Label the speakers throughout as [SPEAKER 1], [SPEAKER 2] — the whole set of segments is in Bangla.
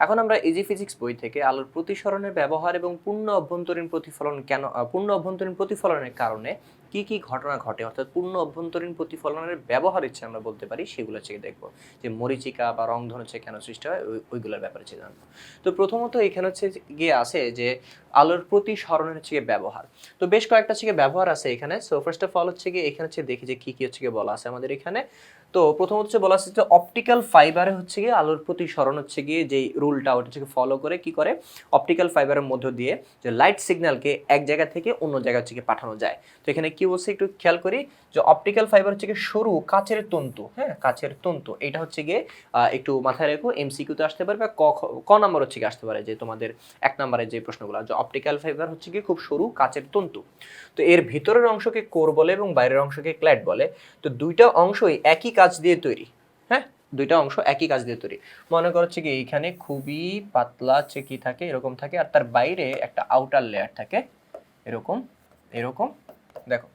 [SPEAKER 1] এখন আমরা ইজি ফিজিক্স বই থেকে আলোর প্রতিসরণের ব্যবহার এবং পূর্ণ অভ্যন্তরীণ প্রতিফলন কেন পূর্ণ অভ্যন্তরীণ প্রতিফলনের কারণে কি কি ঘটনা ঘটে, অর্থাৎ পূর্ণ অভ্যন্তরীণ প্রতিফলনের ব্যবহার ইচ্ছে আমরা বলতে পারি, সেগুলো হচ্ছে দেখবো। যে মরিচিকা বা রংধনু হচ্ছে কেন সৃষ্টি হয়, ওইগুলোর ব্যাপারে হচ্ছে জানবো। তো প্রথমত এখানে হচ্ছে গিয়ে আছে যে আলোর প্রতিসরণের হচ্ছে গিয়ে ব্যবহার। তো বেশ কয়েকটা হচ্ছে গিয়ে ব্যবহার আছে এখানে। সো ফার্স্ট অফ অল হচ্ছে গিয়ে এখানে হচ্ছে দেখি যে কি কি হচ্ছে গিয়ে বলা আছে আমাদের এখানে। তো প্রথমত হচ্ছে বলা আছে যে অপটিক্যাল ফাইবারে হচ্ছে গিয়ে আলোর প্রতিসরণ হচ্ছে গিয়ে যে রুলটা ওটা হচ্ছে ফলো করে কি করে, অপটিক্যাল ফাইবারের মধ্য দিয়ে যে লাইট সিগন্যালকে এক জায়গা থেকে অন্য জায়গা হচ্ছে গিয়ে পাঠানো যায়। তো এখানে কি বলছে একটু খেয়াল করি, যে অপটিক্যাল ফাইবার হচ্ছে গিয়ে সরু কাচের তন্তু, হ্যাঁ কাচের তন্তু। এটা হচ্ছে গিয়ে একটু মাথায় রেখো, এমসিকিউতে আসতে পারে বা ক নাম্বার হচ্ছে গিয়ে আসতে পারে, যে তোমাদের 1 নম্বরের যে প্রশ্নগুলো, যে অপটিক্যাল ফাইবার হচ্ছে গিয়ে খুব সরু কাচের তন্তু। তো এর ভিতরের অংশকে কোর বলে এবং বাইরের অংশকে ক্ল্যাড বলে। তো দুইটা অংশই একই কাচ দিয়ে তৈরি, হ্যাঁ দুইটা অংশ একই কাজ দিয়ে তৈরি। মনে করো হচ্ছে কি এইখানে খুবই পাতলা হচ্ছে কি থাকে, এরকম থাকে, আর তার বাইরে একটা আউটার লেয়ার থাকে এরকম এরকম। দেখো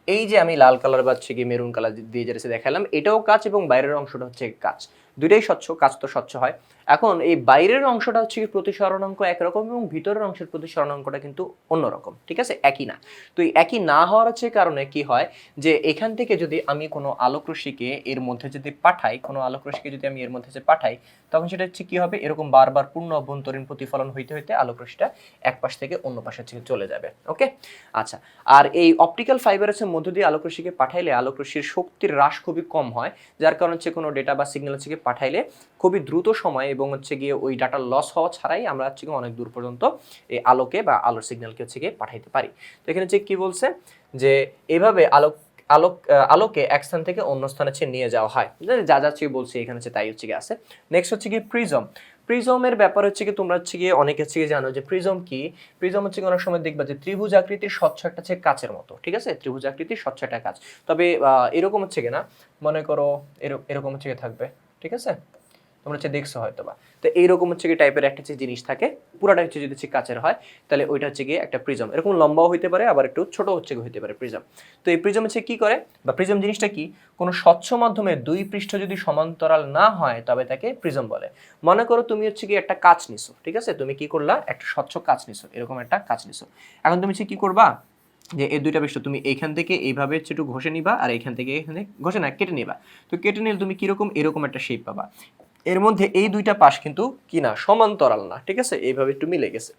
[SPEAKER 1] এই যে আমি লাল কালার বা হচ্ছে কি মেরুন কালার দিয়ে যেটা দেখালাম, এটাও কাঁচ এবং বাইরের অংশটা হচ্ছে কাঁচ, দুইটাই স্বচ্ছ, কাঁচ তো স্বচ্ছ হয়। এখন এই বাইরের অংশটা হচ্ছে কি প্রতিসরণাঙ্ক একরকম এবং ভিতরের অংশের প্রতিসরণাঙ্কটা কিন্তু অন্যরকম, ঠিক আছে, একই না। তো এই একই না হওয়ার হচ্ছে কারণে কি হয়, যে এখান থেকে যদি আমি কোনো আলোকরশ্মিকে এর মধ্যে যদি পাঠাই, কোনো আলোকরশ্মিকে যদি আমি এর মধ্যে যে পাঠাই, তখন সেটা হচ্ছে কি হবে, এরকম বারবার পূর্ণ অভ্যন্তরীণ প্রতিফলন হইতে হইতে আলোকরশ্মিটা এক পাশ থেকে অন্য পাশে চলে যাবে। ওকে, আচ্ছা। আর এই অপটিক্যাল ফাইবারের মধ্য দিয়ে আলোকরশ্মিকে পাঠাইলে আলোকরশ্মির শক্তির হ্রাস খুবই কম হয়, যার কারণে হচ্ছে কোনো ডেটা বা সিগন্যাল হচ্ছে পাঠাইলে খুবই দ্রুত সময় এবং হচ্ছে গিয়ে ওই ডাটা লস হওয়া ছাড়াই আমরা হচ্ছে অনেক দূর পর্যন্ত এই আলোকে বা আলোর সিগন্যালকে হচ্ছে গিয়ে পাঠাইতে পারি। তো এখানে হচ্ছে কি বলছে, যে এভাবে আলোকে এক স্থান থেকে অন্য স্থানে নিয়ে যাওয়া হয়, যা যা বলছি এখানে হচ্ছে তাই হচ্ছে গিয়ে আছে। নেক্সট হচ্ছে কি প্রিজম। প্রিজমের ব্যাপার হচ্ছে কি তোমরা হচ্ছে গিয়ে অনেকে হচ্ছে গিয়ে জানো যে প্রিজম কি। প্রিজম হচ্ছে অনেক সময় দেখবা যে ত্রিভুজ আকৃতির স্বচ্ছ একটা হচ্ছে কাচের মতো, ঠিক আছে, ত্রিভুজ আকৃতির স্বচ্ছ একটা কাচ। তবে এরকম হচ্ছে কি না, মনে করো এরকম হচ্ছে কি থাকবে, ঠিক আছে, তোমরা হচ্ছে দেখছো হয়তো বা। তো এইরকম হচ্ছে কি টাইপের একটা জিনিস থাকে, পুরাটা হচ্ছে যদি কাচের হয় তাহলে ওইটা হচ্ছে গিয়ে একটা প্রিজম। এরকম লম্বাও হইতে পারে, আবার একটু ছোট হচ্ছে হইতে পারে প্রিজম। তো এই প্রিজম হচ্ছে কি করে, বা প্রিজম জিনিসটা কি, কোনো স্বচ্ছ মাধ্যমে দুই পৃষ্ঠ যদি সমান্তরাল না হয় তবে তাকে প্রিজম বলে। মনে করো তুমি হচ্ছে কি একটা কাচ নিছো, ঠিক আছে, তুমি কি করলা, একটা স্বচ্ছ কাচ নিছো, এরকম একটা কাচ নিছো। এখন তুমি হচ্ছে কি করবা, যে এই দুইটা পৃষ্ঠ তুমি এইখান থেকে এইভাবে হচ্ছে একটু ঘষে নিবা, আর এইখান থেকে এখানে ঘষে না কেটে নিবা। তো কেটে নিলে তুমি কিরকম এরকম একটা শেপ পাবা। এর মধ্যে এই দুইটা পাশ কিন্তু কি না, সমান্তরাল না, ঠিক আছে, এইভাবে একটু মিলে গেছে।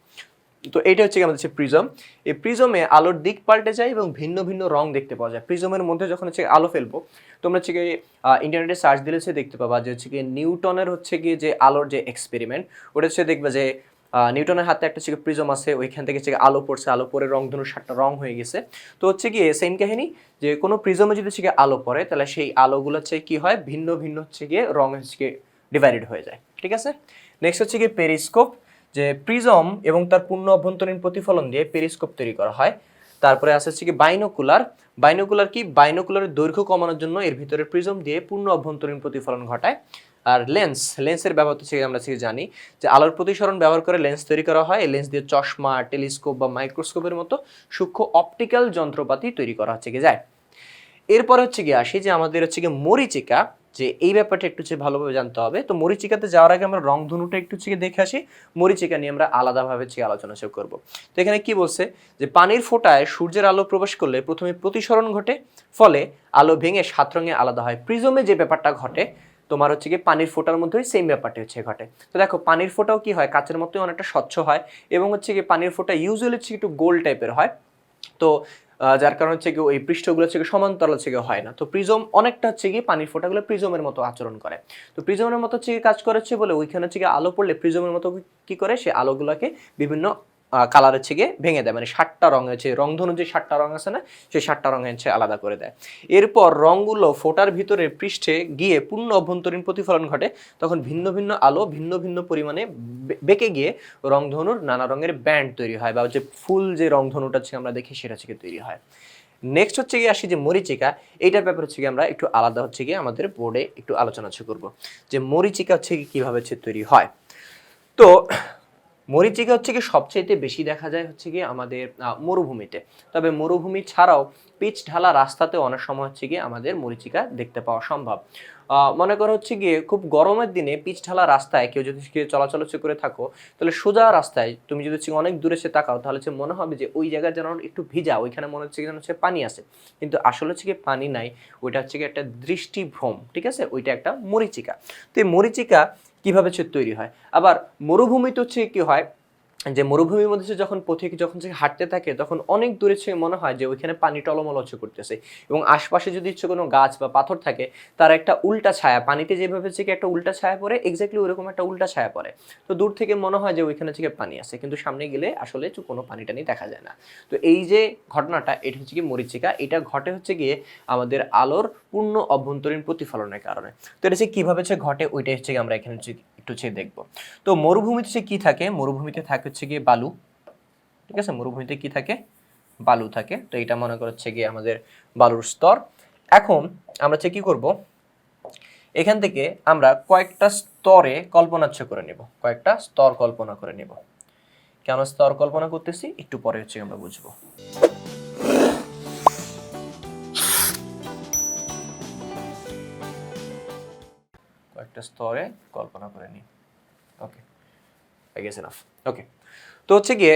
[SPEAKER 1] তো এইটা হচ্ছে আমাদের হচ্ছে প্রিজম। এই প্রিজমে আলোর দিক পাল্টে যায় এবং ভিন্ন ভিন্ন রং দেখতে পাওয়া যায়। প্রিজমের মধ্যে যখন হচ্ছে আলো ফেলবো, তোমরা হচ্ছে গিয়ে ইন্টারনেটে সার্চ দিলে হচ্ছে দেখতে পাবা যে হচ্ছে গিয়ে নিউটনের হচ্ছে গিয়ে যে আলোর যে এক্সপেরিমেন্ট, ওটা হচ্ছে দেখবে যে নিউটনের হাতে একটা হচ্ছে প্রিজম আছে, ওইখান থেকে হচ্ছে আলো পড়ছে, আলো পরে রংধনুর 7টা রং হয়ে গেছে। তো হচ্ছে গিয়ে সেম কাহিনী, যে কোনো প্রিজমে যদি হচ্ছে আলো পড়ে তাহলে সেই আলোগুলো হচ্ছে কি হয়, ভিন্ন ভিন্ন হচ্ছে গিয়ে রং হচ্ছে গিয়ে ডিভাইডেড হয়ে যায়, ঠিক আছে। নেক্সট হচ্ছে গিয়ে পেরিস্কোপ। যে প্রিজম এবং তার পূর্ণ অভ্যন্তরীণ প্রতিফলন দিয়ে পেরিস্কোপ তৈরি করা হয়। তারপরে আসছে হচ্ছে কি বাইনোকুলার। বাইনোকুলার কি, বাইনোকুলারের দৈর্ঘ্য কমানোর জন্য এর ভিতরে প্রিজম দিয়ে পূর্ণ অভ্যন্তরীণ প্রতিফলন ঘটায়। আর লেন্স, লেন্সের ব্যবহার হচ্ছে আমরা জানি যে আলোর প্রতিসরণ ব্যবহার করে লেন্স তৈরি করা হয়। এই লেন্স দিয়ে চশমা, টেলিস্কোপ বা মাইক্রোস্কোপের মতো সূক্ষ্ম অপটিক্যাল যন্ত্রপাতি তৈরি করা হচ্ছে কি যায়। এরপরে হচ্ছে গিয়ে আসি যে আমাদের হচ্ছে গিয়ে মরিচিকা, যে এই ব্যাপারটা একটু হচ্ছে ভালোভাবে জানতে হবে। তো মরিচিকাতে যাওয়ার আগে আমরা রংধনুটা একটু হচ্ছে দেখে আসি, মরিচিকা নিয়ে আমরা আলাদাভাবে হচ্ছে আলোচনা করব। তো এখানে কি বলছে, যে পানির ফোঁটায় সূর্যের আলো প্রবেশ করলে প্রথমে প্রতিসরণ ঘটে, ফলে আলো ভেঙে 7 রঙে আলাদা হয়। প্রিজমে যে ব্যাপারটা ঘটে তোমার হচ্ছে কি পানির ফোঁটার মধ্যে সেম ব্যাপারটা হচ্ছে ঘটে। তো দেখো পানির ফোঁটাও কি হয়, কাচের মতোই অনেকটা স্বচ্ছ হয় এবং হচ্ছে কি পানির ফোঁটা ইউজুয়ালি হচ্ছে একটু গোল টাইপের হয়। তো যার কারণে হচ্ছে কি ওই পৃষ্ঠগুলো হচ্ছে সমান্তরাল হচ্ছে হয় না। তো প্রিজম অনেকটা হচ্ছে কি পানির ফোঁটাগুলো প্রিজমের মতো আচরণ করে। তো প্রিজমের মতো হচ্ছে কাজ করেছে বলে ওইখানে হচ্ছে আলো পড়লে প্রিজমের মতো কি করে, সে আলোগুলোকে বিভিন্ন কালার হচ্ছে গিয়ে ভেঙে দেয়, মানে 7টা রঙ হচ্ছে রংধনু যে 7টা রং আছে না, সেই 7টা রঙে হচ্ছে আলাদা করে দেয়। এরপর রংগুলো ফোটার ভিতরে পৃষ্ঠে গিয়ে পূর্ণ অভ্যন্তরীণ প্রতিফলন ঘটে, তখন ভিন্ন ভিন্ন আলো ভিন্ন ভিন্ন পরিমাণে বেঁকে গিয়ে রংধনুর নানা রঙের ব্যান্ড তৈরি হয়, বা যে ফুল যে রংধনুটা হচ্ছে আমরা দেখি সেটা হচ্ছে তৈরি হয়। নেক্সট হচ্ছে গিয়ে আসি যে মরিচিকা। এইটার ব্যাপার হচ্ছে গিয়ে আমরা একটু আলাদা হচ্ছে গিয়ে আমাদের বোর্ডে একটু আলোচনা করব, যে মরিচিকা হচ্ছে কিভাবে হচ্ছে তৈরি হয়। তো মরিচিকা হচ্ছে কি সবচাইতে বেশি দেখা যায় হচ্ছে কি আমাদের মরুভূমিতে। তবে মরুভূমি ছাড়াও পিচ ঢালা রাস্তাতে অনেক সময় হচ্ছে কি আমাদের মরিচিকা দেখতে পাওয়া সম্ভব। মনে করো হচ্ছে গিয়ে খুব গরমের দিনে পিচ ঢালা রাস্তায় কেউ যদি চলাচল করে থাকো, তাহলে সোজা রাস্তায় তুমি যদি হচ্ছে অনেক দূরে সে তাকাও, তাহলে হচ্ছে মনে হবে যে ওই জায়গায় যেন একটু ভিজা, ওইখানে মনে হচ্ছে যেন হচ্ছে পানি আছে, কিন্তু আসলে হচ্ছে গিয়ে পানি নাই, ওইটা হচ্ছে গিয়ে একটা দৃষ্টিভ্রম, ঠিক আছে, ওইটা একটা মরীচিকা। তো এই মরীচিকা কিভাবে হচ্ছে তৈরি হয়? আবার মরুভূমিতে হচ্ছে কি হয়, যে মরুভূমির মধ্যে যখন পথিক যখন সে হাঁটতে থাকে তখন অনেক দূরে সে মনে হয় যে ওইখানে পানি টলমল হচ্ছে করতেছে, এবং আশপাশে যদি হচ্ছে কোনো গাছ বা পাথর থাকে তার একটা উল্টা ছায়া, পানিতে যেভাবে হচ্ছে কি একটা উল্টা ছায়া পড়ে, এক্স্যাক্টলি ওইরকম একটা উল্টা ছায়া পড়ে। তো দূর থেকে মনে হয় যে ওইখানে হচ্ছে পানি আছে, কিন্তু সামনে গেলে আসলে কোনো পানি টানি দেখা যায় না। তো এই যে ঘটনাটা, এটা হচ্ছে কি মরীচিকা, এটা ঘটে হচ্ছে গিয়ে আমাদের আলোর পূর্ণ অভ্যন্তরীণ প্রতিফলনের কারণে। তো এটা হচ্ছে কিভাবে হচ্ছে ঘটে, ওইটাই হচ্ছে আমরা এখানে একটু দেখবো। তো মরুভূমিতে সে কি থাকে? মরুভূমিতে থাকে হচ্ছে গিয়ে বালু, ঠিক আছে, মরুভূমিতে কি থাকে? বালু থাকে। তো এটা মনে করছে গিয়ে আমাদের বালুর স্তর। এখন আমরা হচ্ছে কি করব, এখান থেকে আমরা কয়েকটা স্তরে কল্পনা করে নেব, কয়েকটা স্তর কল্পনা করে নেব। কেন স্তর কল্পনা করতেছি একটু পরে হচ্ছে আমরা বুঝবো। কয়েকটা স্তরে কল্পনা করে নিই। ওকে, আই গেস এনাফ। ওকে, তো হচ্ছে গিয়ে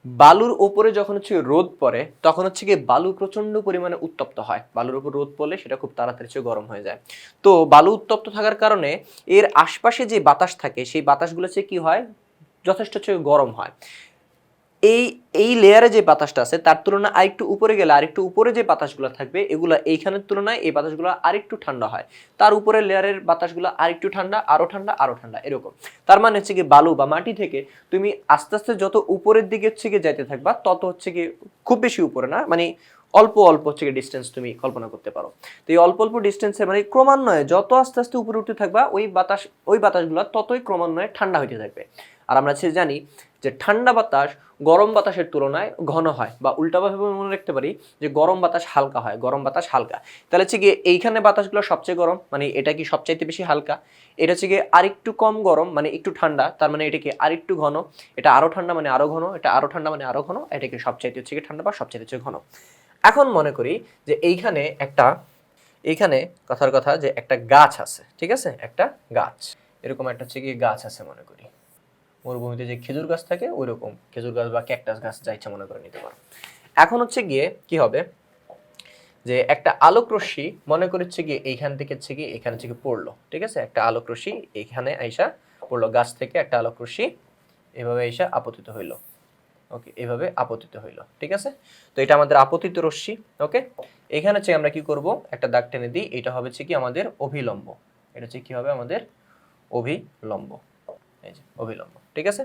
[SPEAKER 1] বালুর উপরে যখন হচ্ছে রোদ পড়ে তখন হচ্ছে গিয়ে বালু প্রচন্ড পরিমাণে উত্তপ্ত হয়। বালুর উপর রোদ পড়লে সেটা খুব তাড়াতাড়ি গরম হয়ে যায়। তো বালু উত্তপ্ত থাকার কারণে এর আশপাশে যে বাতাস থাকে সেই বাতাসগুলো হচ্ছে কি হয়, যথেষ্ট গরম হয়। এই এই লেয়ারে যে বাতাসটা আছে তার তুলনায় আরেকটু উপরে গেলে আরেকটু উপরে যে বাতাসগুলো থাকবে এগুলো এইখানের তুলনায় এই বাতাসগুলো আরেকটু ঠান্ডা হয়। তার উপরে লেয়ারের বাতাসগুলো আরেকটু ঠান্ডা, আরো ঠান্ডা, আরো ঠান্ডা, এরকম। তার মানে হচ্ছে কি বালু বা মাটি থেকে তুমি আস্তে আস্তে যত উপরের দিকে হচ্ছে গিয়ে যাইতে থাকবা তত হচ্ছে কি, খুব বেশি উপরে না, মানে অল্প অল্প হচ্ছে ডিস্টেন্স তুমি কল্পনা করতে পারো। তো এই অল্প অল্প ডিস্টেন্সে মানে ক্রমান্বয়ে যত আস্তে আস্তে উপরে উঠতে থাকবা ওই বাতাসগুলো ততই ক্রমান্বয়ে ঠান্ডা হইতে থাকবে। আর আমরা জানি যে ঠান্ডা বাতাস গরম বাতাসের তুলনায় ঘন হয়, বা উল্টাভাবে মনে রাখতে পারি যে গরম বাতাস হালকা হয়, গরম বাতাস হালকা। তাহলে হচ্ছে গিয়ে এইখানে বাতাসগুলো সবচেয়ে গরম, মানে এটা কি সবচাইতে বেশি হালকা। এটা হচ্ছে গিয়ে আরেকটু কম গরম, মানে একটু ঠান্ডা, তার মানে এটা কি আরেকটু ঘন। এটা আরো ঠান্ডা মানে আরো ঘন, এটা আরো ঠান্ডা মানে আরো ঘন, এটা কি সবচাইতে হচ্ছে গিয়ে ঠান্ডা বা সবচাইতে হচ্ছে ঘন। এখন মনে করি যে এইখানে কথার কথা যে একটা গাছ আছে, ঠিক আছে, একটা গাছ, এরকম একটা হচ্ছে গিয়ে গাছ আছে মনে করি। মরুভূমিতে যে খেজুর গাছ থাকে ওই রকম খেজুর গাছ বা ক্যাকটাস গাছ যা ইচ্ছা মনে করে নিতে পারো। এখন হচ্ছে গিয়ে কি হবে, যে একটা আলোক রশ্মি মনে করছে গিয়ে এইখান থেকে হচ্ছে গিয়ে এখানে থেকে পড়লো, ঠিক আছে, একটা আলোক রশ্মি এখানে আইসা পড়লো, গাছ থেকে একটা আলোক রশ্মি এভাবে আইসা আপতিত হইলো। ওকে, এভাবে আপতিত হইলো, ঠিক আছে। তো এটা আমাদের আপতিত রশ্মি। ওকে, এখানে হচ্ছে আমরা কি করব, একটা দাগ টেনে দিই, এটা হবে হচ্ছে কি আমাদের অভিলম্ব। এটা হচ্ছে কি হবে আমাদের অভিলম্ব, এই যে অভিলম্ব, ঠিক আছে।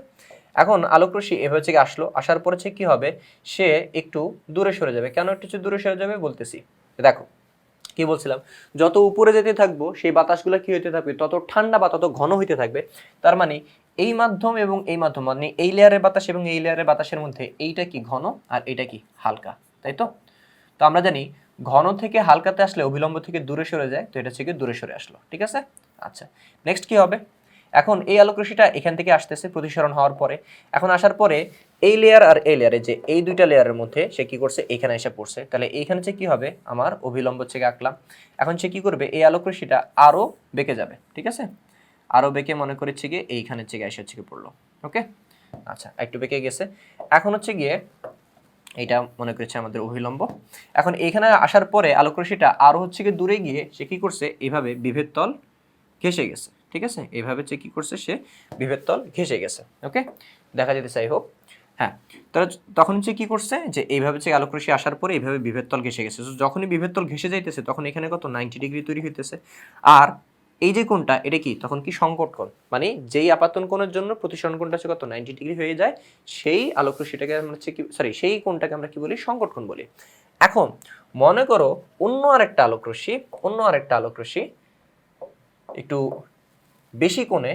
[SPEAKER 1] এখন আলোক রশ্মি এভাবে হচ্ছে আসলো, আসার পরে হচ্ছে কি হবে, সে একটু দূরে সরে যাবে। কেন একটু দূরে সরে যাবে বলতেছি, দেখো কি বলছিলাম, যত উপরে যেতে থাকবো সেই বাতাসগুলো কি হইতে থাকবে, তত ঠান্ডা বা তত ঘন হইতে থাকবে। তার মানে এই মাধ্যম এবং এই মাধ্যম, মানে এই লেয়ারের বাতাস এবং এই লেয়ারের বাতাসের মধ্যে এইটা কি ঘন আর এটা কি হালকা, তাই তো। তো আমরা জানি ঘন থেকে হালকাতে আসলে অভিলম্ব থেকে দূরে সরে যায়, তো এটা থেকে দূরে সরে আসলো, ঠিক আছে। আচ্ছা, নেক্সট কি হবে, এখন এই আলোক রশ্মিটা এখান থেকে আসতেছে প্রতিসরণ হওয়ার পরে। এখন আসার পরে এই লেয়ার আর এই লেয়ারে, যে এই দুইটা লেয়ারের মধ্যে সে কি করছে, এখানে এসে পড়ছে। তাহলে এইখানে হচ্ছে কি হবে, আমার অভিলম্ব থেকে আঁকলাম। এখন সে কি করবে, এই আলোক রশ্মিটা আরো বেঁকে যাবে, ঠিক আছে, আরো বেঁকে মনে করেছে গিয়ে এইখানে হচ্ছে এসে হচ্ছে পড়লো। ওকে, আচ্ছা, একটু বেঁকে গেছে। এখন হচ্ছে গিয়ে এটা মনে করেছে আমাদের অভিলম্ব। এখন এইখানে আসার পরে আলোক রশ্মিটা আরো হচ্ছে গিয়ে দূরে গিয়ে সে কি করছে, এইভাবে বিভেদ তল ঘেঁষে গেছে, ঠিক আছে, এইভাবে হচ্ছে কি করছে, সে বিভেদ তল ঘেঁষে গেছে। ওকে, দেখা যেতে চাই হোক, হ্যাঁ। তাহলে তখন হচ্ছে কি করছে, যে এইভাবে হচ্ছে আলোক রশ্মি আসার পরে এইভাবে বিভেদ তল ঘেঁষে গেছে। যখনই বিভেদ তল ঘেঁষে যাইতেছে তখন এখানে কত 90 ডিগ্রি তৈরি হইতেছে। আর এই যে কোণটা এটা কি, তখন কি সংকট কোণ, মানে যেই আপাতন কোণের জন্য প্রতিসরণ কোণটা হচ্ছে কত 90 ডিগ্রি হয়ে যায়, সেই আলোক রশ্মিটাকে আমরা হচ্ছে কি, সরি, সেই কোণটাকে আমরা কি বলি, সংকট কোণ বলি। এখন মনে করো অন্য আরেকটা আলোক রশ্মি একটু বেশি কোণে,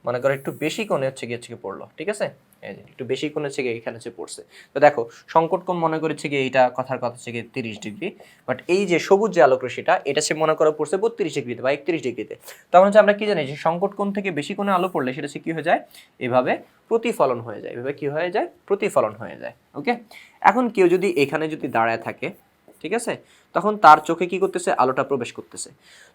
[SPEAKER 1] মনে করো একটু বেশি কোণে হচ্ছে গিয়ে পড়লো, ঠিক আছে, এই যে একটু বেশি কোণে হচ্ছে গিয়ে এখানে হচ্ছে পড়ছে। তো দেখো সংকট কোণ মনে করেছে গিয়ে এইটা কথার কথা হচ্ছে গিয়ে 30 ডিগ্রি, বাট এই যে সবুজ যে আলোক রশ্মিটা এটা সে মনে করো পড়ছে 32 ডিগ্রিতে বা 31 ডিগ্রিতে। তখন হচ্ছে আমরা কি জানি যে সংকট কোণ থেকে বেশি কোণে আলো পড়লে সেটা হচ্ছে কি হয়ে যায়, এভাবে প্রতিফলন হয়ে যায়, এভাবে কি হয়ে যায়, প্রতিফলন হয়ে যায়। ওকে, এখন কেউ যদি এখানে যদি দাঁড়ায় থাকে, ঠিক আছে, তখন তার চোখে কি করতেছে, আলোটা প্রবেশ করতেছে।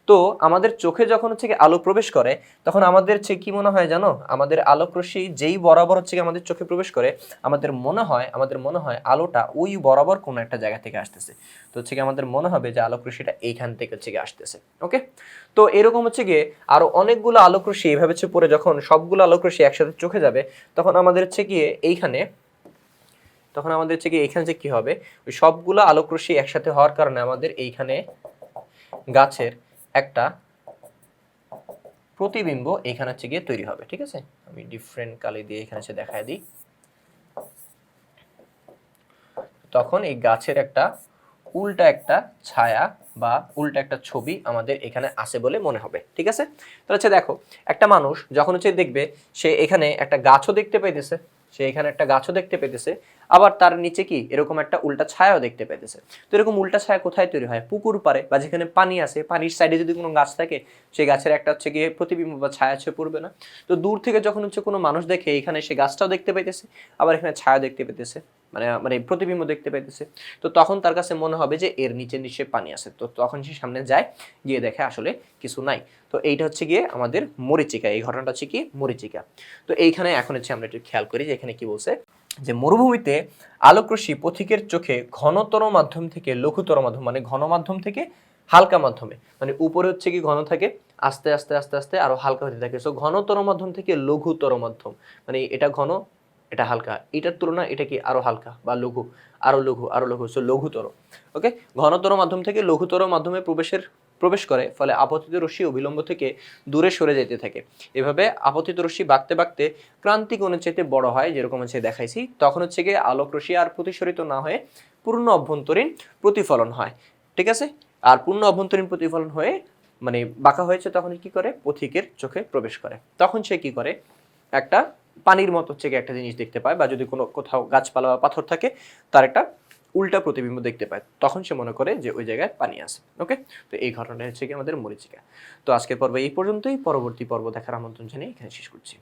[SPEAKER 1] তো আমাদের চোখে যখন হচ্ছে কি আলো প্রবেশ করে, তখন আমাদের হচ্ছে কি মনে হয় জানো, আমাদের আলোক রশ্মি যেই বরাবর হচ্ছে কি আমাদের চোখে প্রবেশ করে, আমাদের মনে হয় আলোটা ওই বরাবর কোনো একটা জায়গা থেকে আসতেছে। তো হচ্ছে কি আমাদের মনে হবে যে আলোক রশ্মিটা এইখান থেকে হচ্ছে কি আসতেছে। ওকে, তো এরকম হচ্ছে গিয়ে আরো অনেকগুলো আলোক রশ্মি এইভাবে হচ্ছে পরে যখন সবগুলো আলোক রশ্মি একসাথে চোখে যাবে, তখন আমাদের হচ্ছে গিয়ে এইখানে যে কি হবে, ওই সবগুলো আলোক রশ্মি একসাথে হওয়ার কারণে আমাদের এইখানে গাছের একটা প্রতিবিম্ব এখানে হচ্ছে গিয়ে তৈরি হবে। ঠিক আছে, আমি ডিফারেন্ট কালি দিয়ে এখানে হচ্ছে দেখায় দিই। তখন এই গাছের একটা উল্টা একটা ছায়া বা উল্টা একটা ছবি আমাদের এখানে আসে বলে মনে হবে। ঠিক আছে, তো হচ্ছে দেখো, একটা মানুষ যখন হচ্ছে দেখবে, সে এখানে একটা গাছও দেখতে পেতেছে, আবার তার নিচে কি এরকম একটা উল্টা ছায়াও দেখতে পেতেছে। তো এরকম উল্টা ছায়া কোথায় তৈরি হয়, পুকুর পাড়ে বা যেখানে পানি আছে, পানির সাইডে যদি কোনো গাছ থাকে, সেই গাছের একটা হচ্ছে গিয়ে প্রতিবিম্ব বা ছায়া হচ্ছে পড়বে না। তো দূর থেকে যখন হচ্ছে কোনো মানুষ দেখে, এখানে সে গাছটাও দেখতে পাইতেছে, আবার এখানে ছায়া দেখতে পেতেছে, মানে প্রতিবিম্ব দেখতে পাইতেছে। তো তখন তার কাছে মনে হবে যে এর নিচে নিশ্চয়ই পানি আছে। তো তখন সে সামনে যায়, গিয়ে দেখে আসলে কিছু নাই। তো এইটা হচ্ছে গিয়ে আমাদের মরীচিকা, এই ঘটনাটা হচ্ছে কি মরীচিকা। তো এইখানে এখন হচ্ছে আমরা একটু খেয়াল করি যে এখানে কি বলছে, যে মরুভূমিতে আলোকরশ্মি পথিকের চোখে ঘনতর মাধ্যম থেকে লঘুতর মাধ্যম, মানে ঘন মাধ্যম থেকে হালকা মাধ্যমে, মানে উপরে হচ্ছে কি ঘন থাকে, আস্তে আস্তে আস্তে আস্তে আরো হালকা হতে থাকে। সো ঘনতর মাধ্যম থেকে লঘুতর মাধ্যম, মানে এটা ঘন এটা হালকা, এটার তুলনায় এটা কি আরো হালকা বা লঘু, আরো লঘু আরো লঘু, সো লঘুতর। ওকে, ঘনতর মাধ্যম থেকে লঘুতর মাধ্যমে প্রবেশ করে, ফলে আপতিত রশ্মি অবিলম্ব থেকে দূরে সরে যেতে থাকে। এভাবে আপতিত রশ্মি বাড়তে বাড়তে ক্রান্তি কোণের চাইতে বড় হয়, যেরকম হচ্ছে দেখাইছি। তখন হচ্ছে গিয়ে আলোক রশ্মি আর প্রতিসরিত না হয়ে পূর্ণ অভ্যন্তরীণ প্রতিফলন হয়। ঠিক আছে, আর পূর্ণ অভ্যন্তরীণ প্রতিফলন হয়ে মানে বাঁকা হয়েছে, তখন কি করে, পথিকের চোখে প্রবেশ করে। তখন সে কি করে, একটা পানির মতো হচ্ছে একটা জিনিস দেখতে পায়, বা যদি কোনো কোথাও গাছপালা বা পাথর থাকে, তার একটা উল্টা প্রতিবিম্ব দেখতে পায়, তখন সে মনে করে যে ওই জায়গায় পানি আছে। ওকে, তো এই ঘটনা হচ্ছে কি আমাদের মরীচিকা। তো আজকের পর্ব এই পর্যন্তই, পরবর্তী পর্ব দেখার আমন্ত্রণ জানিয়ে এখানে শেষ করছি।